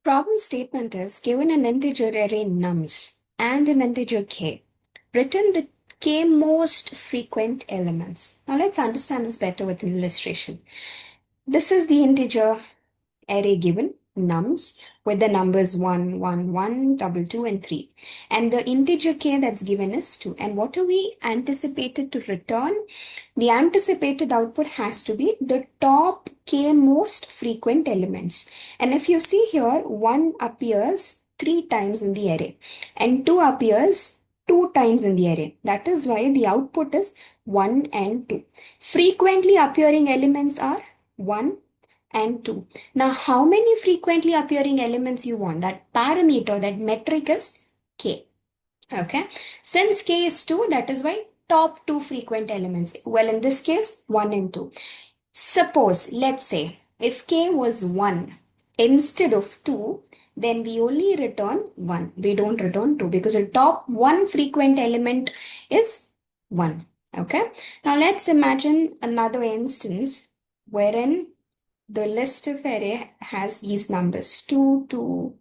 Problem statement is given an integer array nums and an integer k. Return the k most frequent elements. Now let's understand this better with an illustration. This is the integer array given nums with the numbers 1, 1, 1, 2, 2, and 3. And the integer k that's given is 2. And what are we anticipated to return? The anticipated output has to be the top k most frequent elements. And if you see here, 1 appears 3 times in the array and 2 appears 2 times in the array. That is why the output is 1 and 2. Frequently appearing elements are 1 and 2. Now, how many frequently appearing elements you want? That parameter, that metric is k. Okay. Since k is 2, that is why top 2 frequent elements. Well, in this case, 1 and 2. Suppose, let's say, if k was 1 instead of 2, then we only return 1. We don't return 2 because the top 1 frequent element is 1. Okay. Now, let's imagine another instance wherein the list of array has these numbers 2, 2,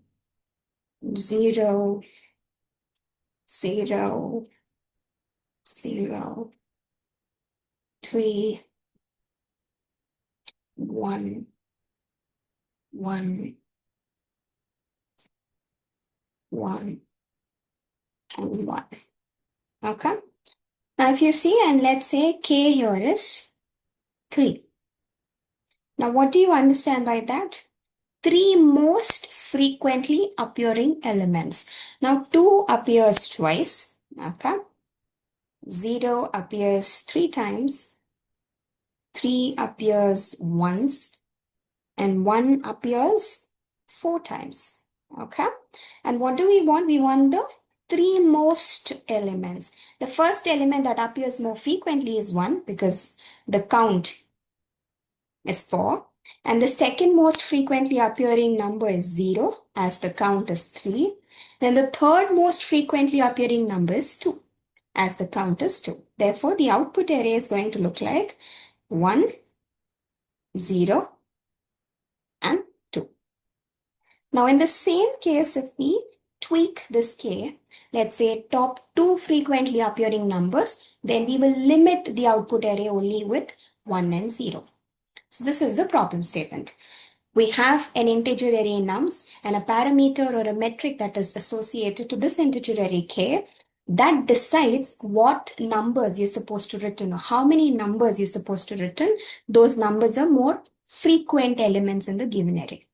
0, 0, 0, 3, 1, 1, 1, and 1. Okay. Now, if you see, and let's say k here is 3. Now, what do you understand by that? 3 most frequently appearing elements. Now, 2 appears twice. Okay. 0 appears 3 times. 3 appears once. And 1 appears 4 times. Okay. And what do we want? We want the 3 most elements. The first element that appears more frequently is 1 because the count is 4. And the second most frequently appearing number is 0 as the count is 3. Then the third most frequently appearing number is 2 as the count is 2. Therefore, the output array is going to look like 1, 0, and 2. Now, in the same case, if we tweak this k, let's say top 2 frequently appearing numbers, then we will limit the output array only with 1 and 0. So this is the problem statement. We have an integer array nums and a parameter or a metric that is associated to this integer array k that decides what numbers you're supposed to return or how many numbers you're supposed to return. Those numbers are more frequent elements in the given array.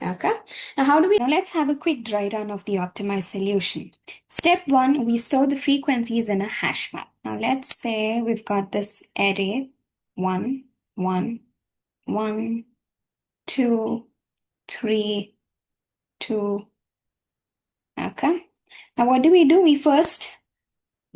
Okay. Now let's have a quick dry run of the optimized solution. Step 1, we store the frequencies in a hash map. Now let's say we've got this array 1, 1, 1, 2, 3, 2. Okay. Now what do? We first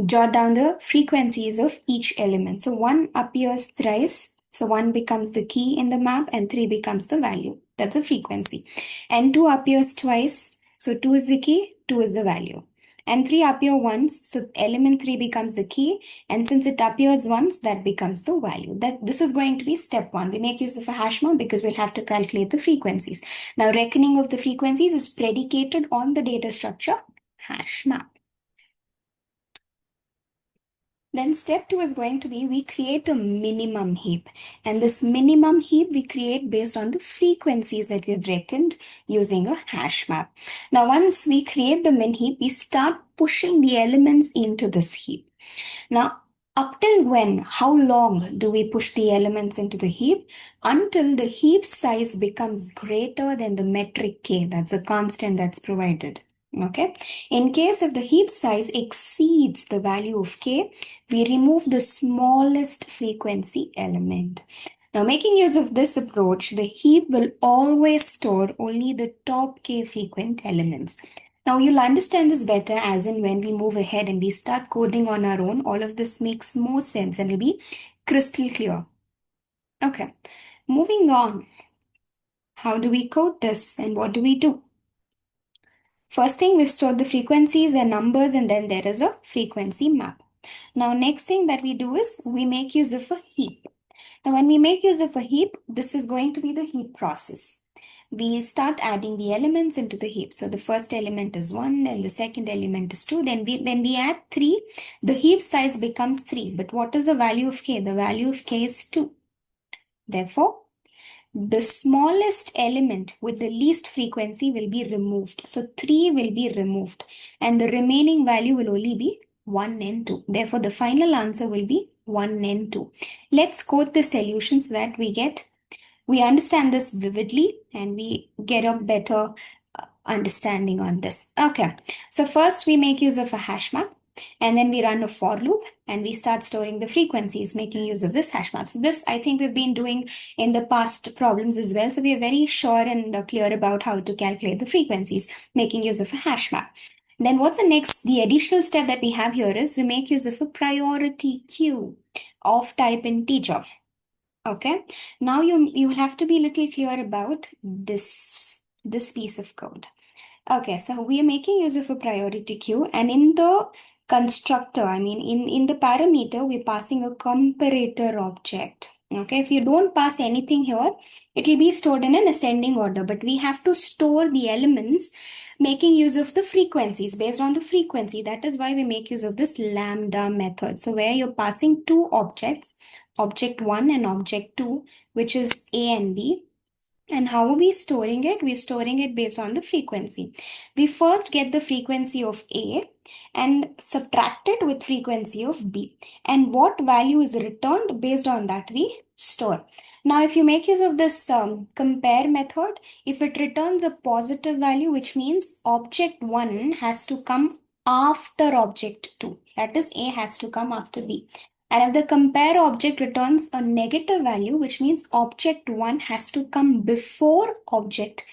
jot down the frequencies of each element. So 1 appears thrice. So 1 becomes the key in the map and 3 becomes the value. That's the frequency. And 2 appears twice. So 2 is the key, 2 is the value. And 3 appear once. So element 3 becomes the key. And since it appears once, that becomes the value. This is going to be step 1. We make use of a hash map because we'll have to calculate the frequencies. Now reckoning of the frequencies is predicated on the data structure hash map. Then step 2 is going to be we create a minimum heap. And this minimum heap we create based on the frequencies that we've reckoned using a hash map. Now once we create the min heap, we start pushing the elements into this heap. Now up till when, how long do we push the elements into the heap? Until the heap size becomes greater than the metric k. That's a constant that's provided. Okay. In case if the heap size exceeds the value of k, we remove the smallest frequency element. Now, making use of this approach, the heap will always store only the top k frequent elements. Now, you'll understand this better as in when we move ahead and we start coding on our own, all of this makes more sense and will be crystal clear. Okay, moving on. How do we code this and what do we do? First thing, we've stored the frequencies and numbers and then there is a frequency map. Now, next thing that we do is we make use of a heap. Now, when we make use of a heap, this is going to be the heap process. we start adding the elements into the heap. So the first element is 1, then the second element is 2. Then when we add 3, the heap size becomes 3. But what is the value of k? The value of k is 2. Therefore, the smallest element with the least frequency will be removed. So 3 will be removed and the remaining value will only be 1 and 2. Therefore, the final answer will be 1 and 2. Let's code the solution so that we understand this vividly and we get a better understanding on this. Okay, so first we make use of a hash map and then we run a for loop and we start storing the frequencies making use of this hash map. So this I think we've been doing in the past problems as well. So we are very sure and clear about how to calculate the frequencies making use of a hash map. Then what's the next? The additional step that we have here is we make use of a priority queue of type integer. Okay, now you have to be a little clear about this piece of code. Okay, so we are making use of a priority queue, and in the constructor, I mean in the parameter, we're passing a comparator object. Okay, if you don't pass anything here, it will be stored in an ascending order, but we have to store the elements making use of the frequencies based on the frequency. That is why we make use of this lambda method. So where you're passing two objects, object 1 and object 2, which is A and B. And how are we storing it? We're storing it based on the frequency. We first get the frequency of A and subtract it with frequency of B. And what value is returned based on that we store. Now, if you make use of this compare method, if it returns a positive value, which means object 1 has to come after object 2. That is, A has to come after B. And if the compare object returns a negative value, which means object 1 has to come before object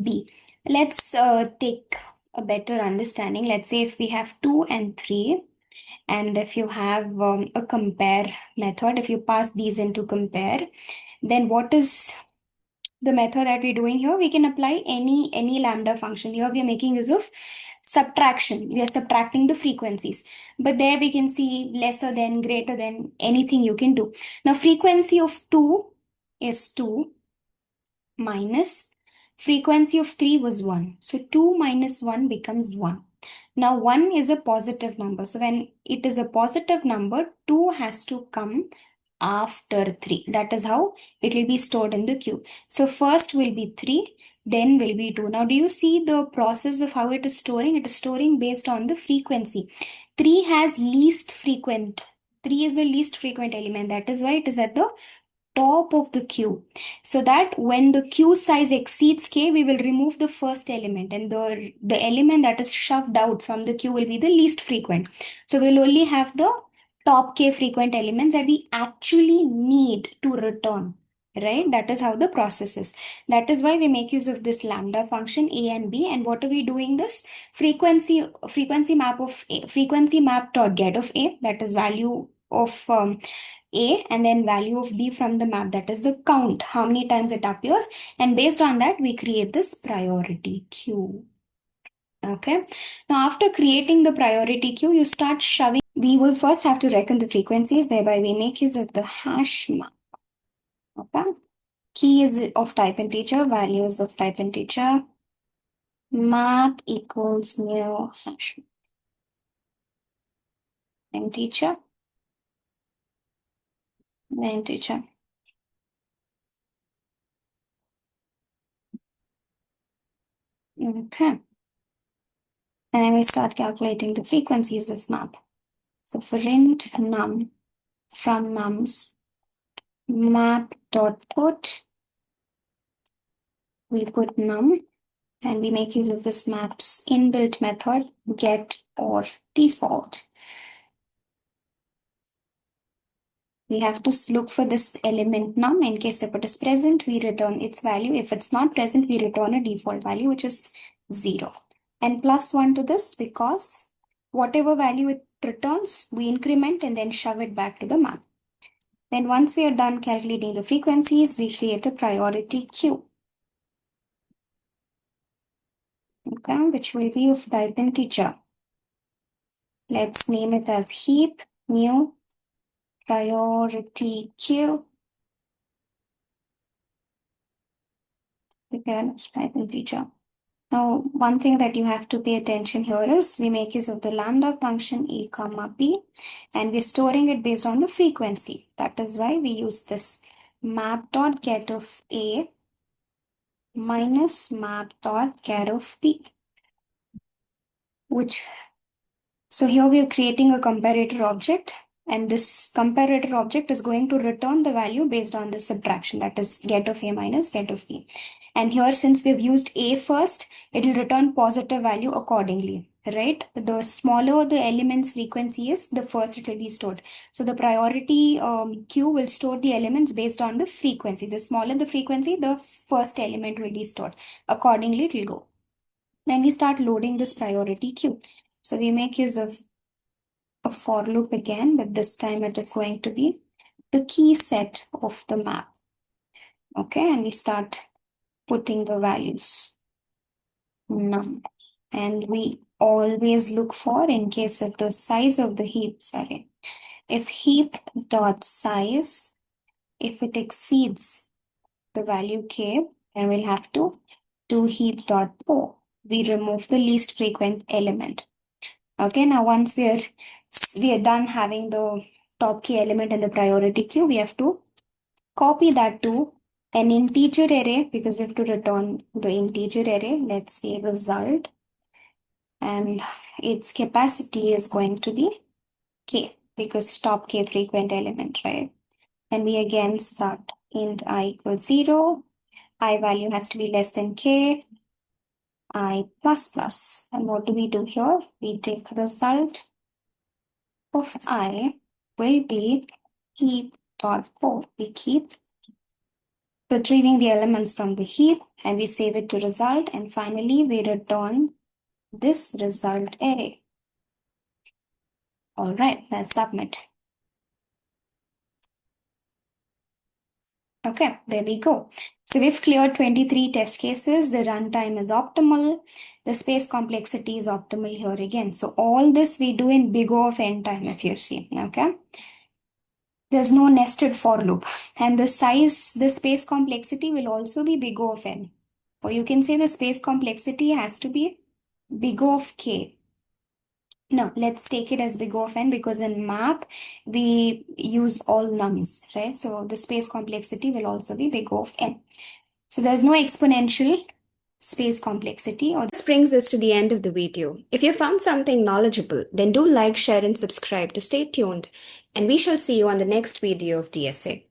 B. Let's take a better understanding. Let's say if we have 2 and 3, and if you have a compare method, if you pass these into compare, then what is the method that we're doing here? We can apply any lambda function. Here we are making use of subtraction. We are subtracting the frequencies, but there we can see lesser than, greater than, anything you can do. Now frequency of 2 is 2 minus frequency of 3 was 1. So 2 minus 1 becomes 1. Now 1 is a positive number. So when it is a positive number, 2 has to come after 3. That is how it will be stored in the queue. So first will be 3, then will be 2. Now do you see the process of how it is storing? It is storing based on the frequency. 3 has least frequent. 3 is the least frequent element. That is why it is at the top of the queue, so that when the queue size exceeds k, we will remove the first element and the element that is shoved out from the queue will be the least frequent. So we'll only have the top k frequent elements that we actually need to return, right? That is how the process is. That is why we make use of this lambda function a and b. And what are we doing? This frequency map of a, frequency map dot get of a, that is value of a, and then value of b from the map, that is the count, how many times it appears, and based on that we create this priority queue. Okay, now after creating the priority queue, you start shoving. We will first have to reckon the frequencies, thereby we make use of the hash map. Okay, key is of type integer, values of type integer, map equals new hash integer, integer. Okay, and then we start calculating the frequencies of map. So for int num from nums map dot put, we put num and we make use of this map's inbuilt method get or default. We have to look for this element num. In case if it is present, we return its value. If it's not present, we return a default value, which is 0. And plus 1 to this, because whatever value it returns, we increment and then shove it back to the map. Then once we are done calculating the frequencies, we create a priority queue. Okay, which will be of type integer. Let's name it as heap new priority queue Prepare an type feature. Now, one thing that you have to pay attention here is we make use of the lambda function a comma b, and we're storing it based on the frequency. That is why we use this map dot get of a minus map dot get of b, which so here we are creating a comparator object, and this comparator object is going to return the value based on the subtraction, that is get of a minus get of b. And here, since we've used a first, it will return positive value accordingly, right? The smaller the element's frequency is, the first it will be stored. So the priority queue will store the elements based on the frequency. The smaller the frequency, the first element will be stored. Accordingly, it will go. Then we start loading this priority queue. So we make use of a for loop again, but this time it is going to be the key set of the map. Okay, and we start putting the values. Num. And we always look for, in case of the size of the heap, sorry, if heap dot size, if it exceeds the value k, then we'll have to do heap dot o. We remove the least frequent element. Okay, now once we are done having the top key element in the priority queue, we have to copy that to an integer array because we have to return the integer array. Let's say result, and its capacity is going to be k because top k frequent element, right? And we again start int I equals 0, I value has to be less than k, I plus plus. And what do we do here? We take result of I will be heap dot o. We keep retrieving the elements from the heap and we save it to result, and finally we return this result array. All right, let's submit. Okay, there we go. So we've cleared 23 test cases. The runtime is optimal. The space complexity is optimal here again. So all this we do in big O of n time, if you see. Okay. There's no nested for loop. And the size, the space complexity will also be big O of n. Or you can say the space complexity has to be big O of k. No, let's take it as big O of n because in map we use all nums, right? So the space complexity will also be big O of n. So there's no exponential space complexity. Or this brings us to the end of the video. If you found something knowledgeable, then do like, share, and subscribe to stay tuned. And we shall see you on the next video of DSA.